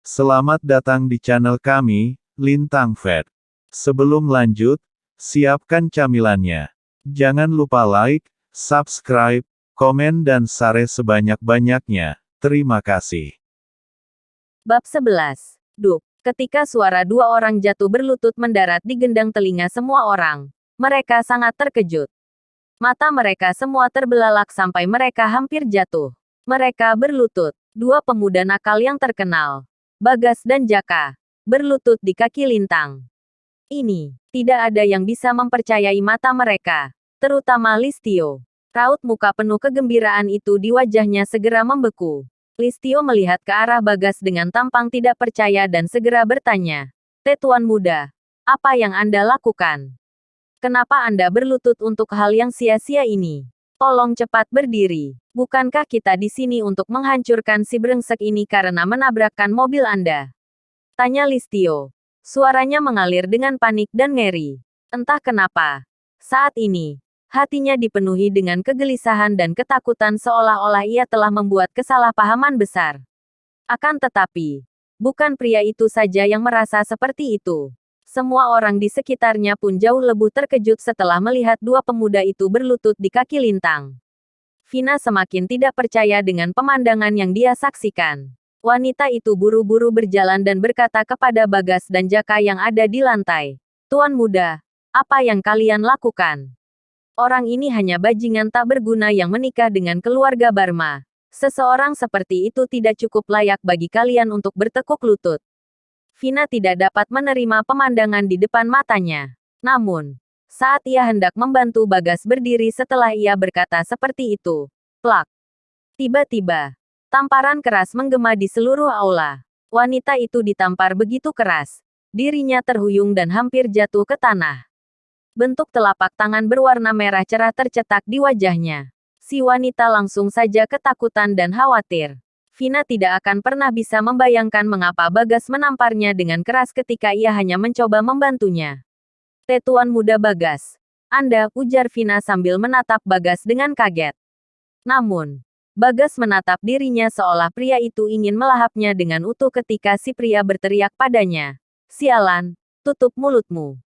Selamat datang di channel kami, Lintang Vet. Sebelum lanjut, siapkan camilannya. Jangan lupa like, subscribe, komen dan share sebanyak-banyaknya. Terima kasih. Bab 11. Duk. Ketika suara dua orang jatuh berlutut mendarat di gendang telinga semua orang, mereka sangat terkejut. Mata mereka semua terbelalak sampai mereka hampir jatuh. Mereka berlutut. Dua pemuda nakal yang terkenal, Bagas dan Jaka, berlutut di kaki Lintang. Ini, tidak ada yang bisa mempercayai mata mereka, terutama Listio. Raut muka penuh kegembiraan itu di wajahnya segera membeku. Listio melihat ke arah Bagas dengan tampang tidak percaya dan segera bertanya, "Tuan muda, apa yang Anda lakukan? Kenapa Anda berlutut untuk hal yang sia-sia ini? Tolong cepat berdiri. Bukankah kita di sini untuk menghancurkan si brengsek ini karena menabrakkan mobil Anda?" Tanya Listio. Suaranya mengalir dengan panik dan ngeri. Entah kenapa, saat ini, hatinya dipenuhi dengan kegelisahan dan ketakutan seolah-olah ia telah membuat kesalahpahaman besar. Akan tetapi, bukan pria itu saja yang merasa seperti itu. Semua orang di sekitarnya pun jauh lebih terkejut setelah melihat dua pemuda itu berlutut di kaki Lintang. Vina semakin tidak percaya dengan pemandangan yang dia saksikan. Wanita itu buru-buru berjalan dan berkata kepada Bagas dan Jaka yang ada di lantai, "Tuan muda, apa yang kalian lakukan? Orang ini hanya bajingan tak berguna yang menikah dengan keluarga Barma. Seseorang seperti itu tidak cukup layak bagi kalian untuk bertekuk lutut." Vina tidak dapat menerima pemandangan di depan matanya. Namun, saat ia hendak membantu Bagas berdiri setelah ia berkata seperti itu, plak. Tiba-tiba, tamparan keras menggema di seluruh aula. Wanita itu ditampar begitu keras. Dirinya terhuyung dan hampir jatuh ke tanah. Bentuk telapak tangan berwarna merah cerah tercetak di wajahnya. Si wanita langsung saja ketakutan dan khawatir. Vina tidak akan pernah bisa membayangkan mengapa Bagas menamparnya dengan keras ketika ia hanya mencoba membantunya. "Tuan muda Bagas, Anda," ujar Vina sambil menatap Bagas dengan kaget. Namun, Bagas menatap dirinya seolah pria itu ingin melahapnya dengan utuh ketika si pria berteriak padanya, "Sialan, tutup mulutmu.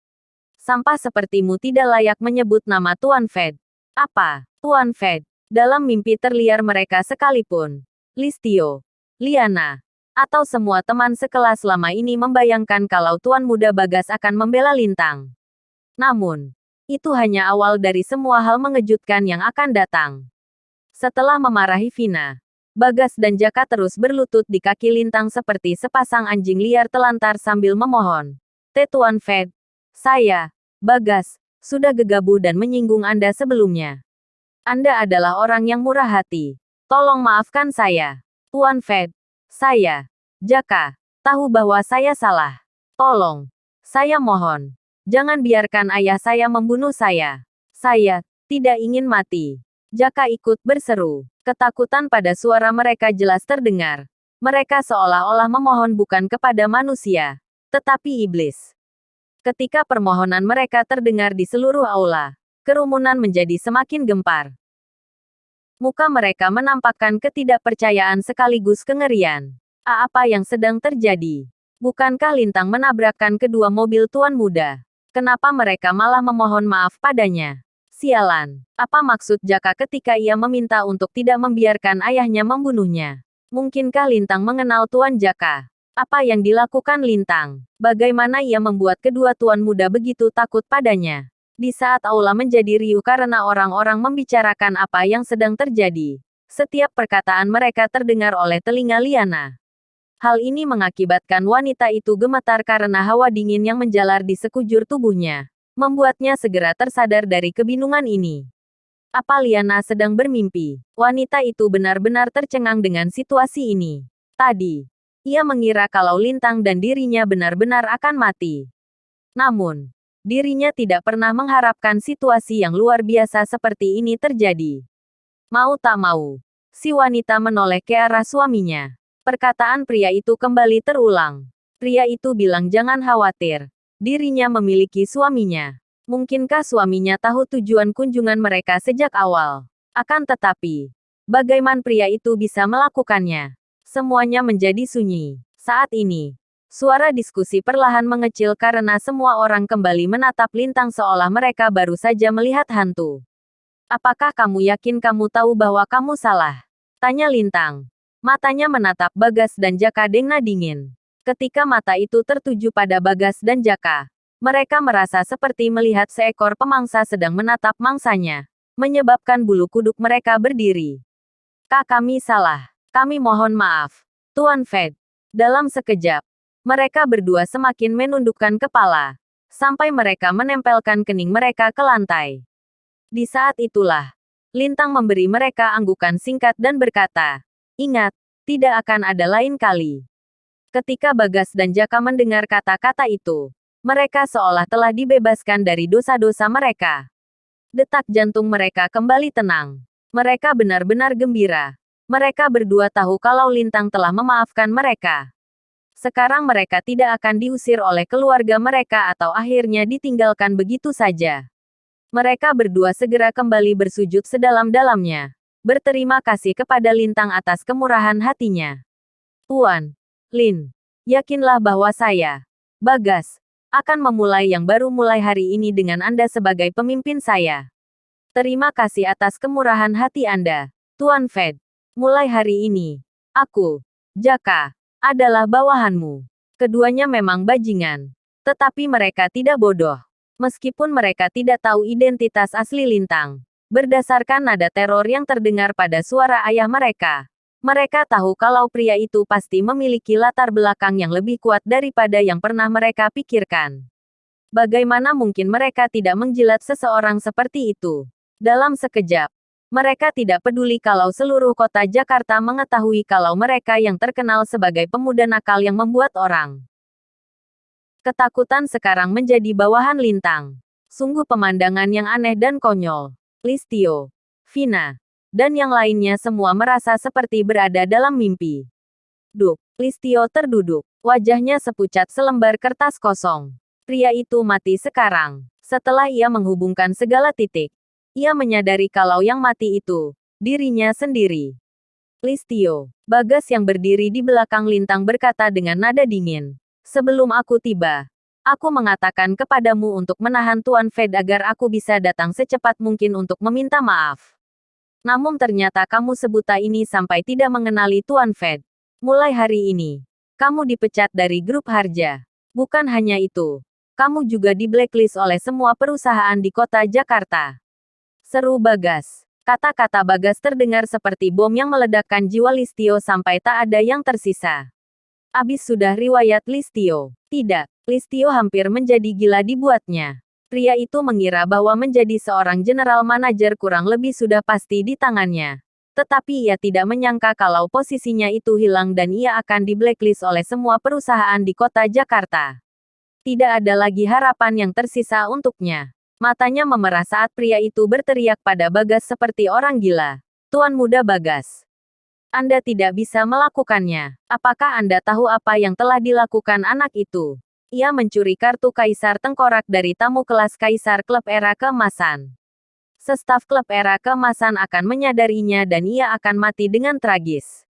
Sampah sepertimu tidak layak menyebut nama Tuan Fed." "Apa, Tuan Fed?" Dalam mimpi terliar mereka sekalipun, Listio, Liana, atau semua teman sekelas selama ini membayangkan kalau Tuan Muda Bagas akan membela Lintang. Namun, itu hanya awal dari semua hal mengejutkan yang akan datang. Setelah memarahi Vina, Bagas dan Jaka terus berlutut di kaki Lintang seperti sepasang anjing liar telantar sambil memohon, "Tuan Fed, saya, Bagas, sudah gegabah dan menyinggung Anda sebelumnya. Anda adalah orang yang murah hati. Tolong maafkan saya. Tuan Fed, saya, Jaka, tahu bahwa saya salah. Tolong, saya mohon, jangan biarkan ayah saya membunuh saya. Saya tidak ingin mati." Jaka ikut berseru. Ketakutan pada suara mereka jelas terdengar. Mereka seolah-olah memohon bukan kepada manusia, tetapi iblis. Ketika permohonan mereka terdengar di seluruh aula, kerumunan menjadi semakin gempar. Muka mereka menampakkan ketidakpercayaan sekaligus kengerian. Apa yang sedang terjadi? Bukankah Lintang menabrakkan kedua mobil Tuan Muda? Kenapa mereka malah memohon maaf padanya? Sialan. Apa maksud Jaka ketika ia meminta untuk tidak membiarkan ayahnya membunuhnya? Mungkinkah Lintang mengenal Tuan Jaka? Apa yang dilakukan Lintang? Bagaimana ia membuat kedua Tuan Muda begitu takut padanya? Di saat aula menjadi riuh karena orang-orang membicarakan apa yang sedang terjadi, setiap perkataan mereka terdengar oleh telinga Liana. Hal ini mengakibatkan wanita itu gemetar karena hawa dingin yang menjalar di sekujur tubuhnya, membuatnya segera tersadar dari kebingungan ini. Apa Liana sedang bermimpi? Wanita itu benar-benar tercengang dengan situasi ini. Tadi, ia mengira kalau Lintang dan dirinya benar-benar akan mati. Namun, dirinya tidak pernah mengharapkan situasi yang luar biasa seperti ini terjadi. Mau tak mau, si wanita menoleh ke arah suaminya. Perkataan pria itu kembali terulang. Pria itu bilang jangan khawatir. Dirinya memiliki suaminya. Mungkinkah suaminya tahu tujuan kunjungan mereka sejak awal? Akan tetapi, bagaimana pria itu bisa melakukannya? Semuanya menjadi sunyi. Saat ini, suara diskusi perlahan mengecil karena semua orang kembali menatap Lintang seolah mereka baru saja melihat hantu. Apakah kamu yakin kamu tahu bahwa kamu salah? Tanya Lintang. Matanya menatap Bagas dan Jaka dengan dingin. Ketika mata itu tertuju pada Bagas dan Jaka, mereka merasa seperti melihat seekor pemangsa sedang menatap mangsanya, menyebabkan bulu kuduk mereka berdiri. Kami salah. Kami mohon maaf, Tuan Fed. Dalam sekejap, mereka berdua semakin menundukkan kepala, sampai mereka menempelkan kening mereka ke lantai. Di saat itulah, Lintang memberi mereka anggukan singkat dan berkata, "Ingat, tidak akan ada lain kali." Ketika Bagas dan Jaka mendengar kata-kata itu, mereka seolah telah dibebaskan dari dosa-dosa mereka. Detak jantung mereka kembali tenang. Mereka benar-benar gembira. Mereka berdua tahu kalau Lintang telah memaafkan mereka. Sekarang mereka tidak akan diusir oleh keluarga mereka atau akhirnya ditinggalkan begitu saja. Mereka berdua segera kembali bersujud sedalam-dalamnya. Berterima kasih kepada Lintang atas kemurahan hatinya. Tuan Lin, yakinlah bahwa saya, Bagas, akan memulai yang baru mulai hari ini dengan Anda sebagai pemimpin saya. Terima kasih atas kemurahan hati Anda, Tuan Fed. Mulai hari ini, aku, Jaka, adalah bawahanmu. Keduanya memang bajingan. Tetapi mereka tidak bodoh. Meskipun mereka tidak tahu identitas asli Lintang. Berdasarkan nada teror yang terdengar pada suara ayah mereka, mereka tahu kalau pria itu pasti memiliki latar belakang yang lebih kuat daripada yang pernah mereka pikirkan. Bagaimana mungkin mereka tidak menjilat seseorang seperti itu? Dalam sekejap, mereka tidak peduli kalau seluruh kota Jakarta mengetahui kalau mereka yang terkenal sebagai pemuda nakal yang membuat orang ketakutan sekarang menjadi bawahan Lintang. Sungguh pemandangan yang aneh dan konyol. Listio, Vina, dan yang lainnya semua merasa seperti berada dalam mimpi. Duk, Listio terduduk. Wajahnya sepucat selembar kertas kosong. Pria itu mati sekarang. Setelah ia menghubungkan segala titik, ia menyadari kalau yang mati itu dirinya sendiri. Listio, Bagas yang berdiri di belakang Lintang berkata dengan nada dingin. Sebelum aku tiba, aku mengatakan kepadamu untuk menahan Tuan Fed agar aku bisa datang secepat mungkin untuk meminta maaf. Namun ternyata kamu sebuta ini sampai tidak mengenali Tuan Fed. Mulai hari ini, kamu dipecat dari grup Harja. Bukan hanya itu, kamu juga di blacklist oleh semua perusahaan di kota Jakarta. Seru Bagas. Kata-kata Bagas terdengar seperti bom yang meledakkan jiwa Listio sampai tak ada yang tersisa. Abis sudah riwayat Listio. Tidak, Listio hampir menjadi gila dibuatnya. Pria itu mengira bahwa menjadi seorang general manager kurang lebih sudah pasti di tangannya. Tetapi ia tidak menyangka kalau posisinya itu hilang dan ia akan di blacklist oleh semua perusahaan di kota Jakarta. Tidak ada lagi harapan yang tersisa untuknya. Matanya memerah saat pria itu berteriak pada Bagas seperti orang gila. Tuan muda Bagas, Anda tidak bisa melakukannya. Apakah Anda tahu apa yang telah dilakukan anak itu? Ia mencuri kartu Kaisar Tengkorak dari tamu kelas Kaisar Klub Era Keemasan. Sestaf Klub Era Keemasan akan menyadarinya dan ia akan mati dengan tragis.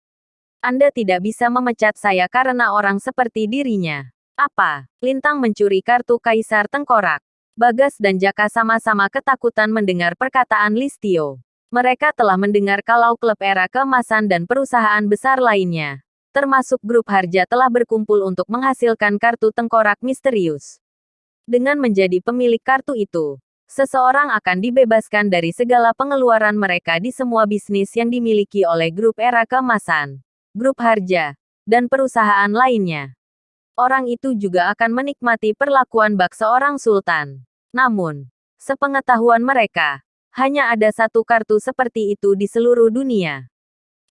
Anda tidak bisa memecat saya karena orang seperti dirinya. Apa? Lintang mencuri kartu Kaisar Tengkorak. Bagas dan Jaka sama-sama ketakutan mendengar perkataan Listio. Mereka telah mendengar kalau klub Era Keemasan dan perusahaan besar lainnya, termasuk grup Harja telah berkumpul untuk menghasilkan kartu tengkorak misterius. Dengan menjadi pemilik kartu itu, seseorang akan dibebaskan dari segala pengeluaran mereka di semua bisnis yang dimiliki oleh grup Era Keemasan, grup Harja, dan perusahaan lainnya. Orang itu juga akan menikmati perlakuan bak seorang sultan. Namun, sepengetahuan mereka, hanya ada satu kartu seperti itu di seluruh dunia.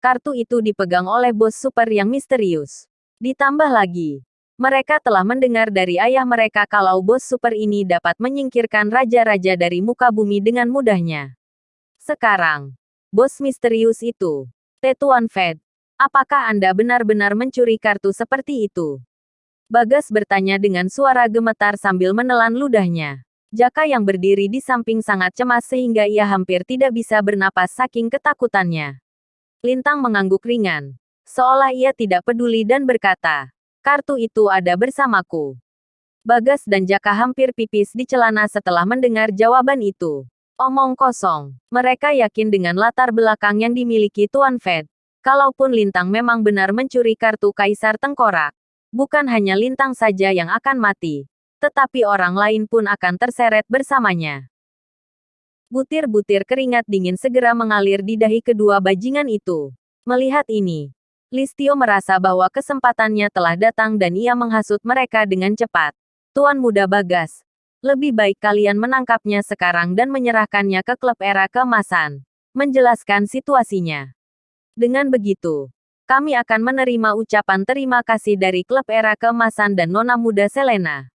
Kartu itu dipegang oleh bos super yang misterius. Ditambah lagi, mereka telah mendengar dari ayah mereka kalau bos super ini dapat menyingkirkan raja-raja dari muka bumi dengan mudahnya. Sekarang, bos misterius itu, Tuan Fed, apakah Anda benar-benar mencuri kartu seperti itu? Bagas bertanya dengan suara gemetar sambil menelan ludahnya. Jaka yang berdiri di samping sangat cemas sehingga ia hampir tidak bisa bernapas saking ketakutannya. Lintang mengangguk ringan, seolah ia tidak peduli dan berkata, Kartu itu ada bersamaku. Bagas dan Jaka hampir pipis di celana setelah mendengar jawaban itu. Omong kosong. Mereka yakin dengan latar belakang yang dimiliki Tuan Fed. Kalaupun Lintang memang benar mencuri kartu Kaisar Tengkorak, bukan hanya Lintang saja yang akan mati, tetapi orang lain pun akan terseret bersamanya. Butir-butir keringat dingin segera mengalir di dahi kedua bajingan itu. Melihat ini, Listio merasa bahwa kesempatannya telah datang dan ia menghasut mereka dengan cepat. Tuan Muda Bagas, lebih baik kalian menangkapnya sekarang dan menyerahkannya ke klub era keemasan. Menjelaskan situasinya. Dengan begitu, kami akan menerima ucapan terima kasih dari klub era keemasan dan Nona Muda Selena.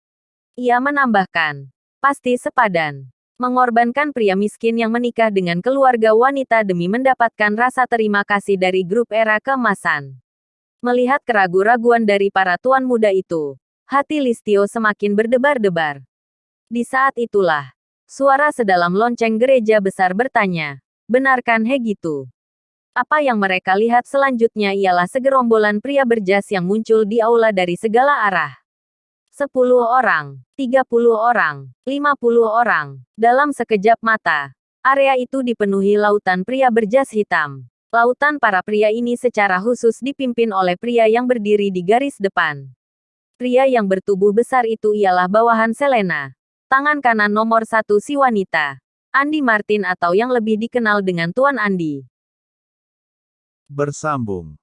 Ia menambahkan, pasti sepadan. Mengorbankan pria miskin yang menikah dengan keluarga wanita demi mendapatkan rasa terima kasih dari grup era keemasan. Melihat keraguan-raguan dari para tuan muda itu, hati Listio semakin berdebar-debar. Di saat itulah, suara sedalam lonceng gereja besar bertanya, benarkan Hegitu? Apa yang mereka lihat selanjutnya ialah segerombolan pria berjas yang muncul di aula dari segala arah. 10 orang, 30 orang, 50 orang. Dalam sekejap mata, area itu dipenuhi lautan pria berjas hitam. Lautan para pria ini secara khusus dipimpin oleh pria yang berdiri di garis depan. Pria yang bertubuh besar itu ialah bawahan Selena. Tangan kanan nomor 1 si wanita. Andi Martin atau yang lebih dikenal dengan Tuan Andi. Bersambung.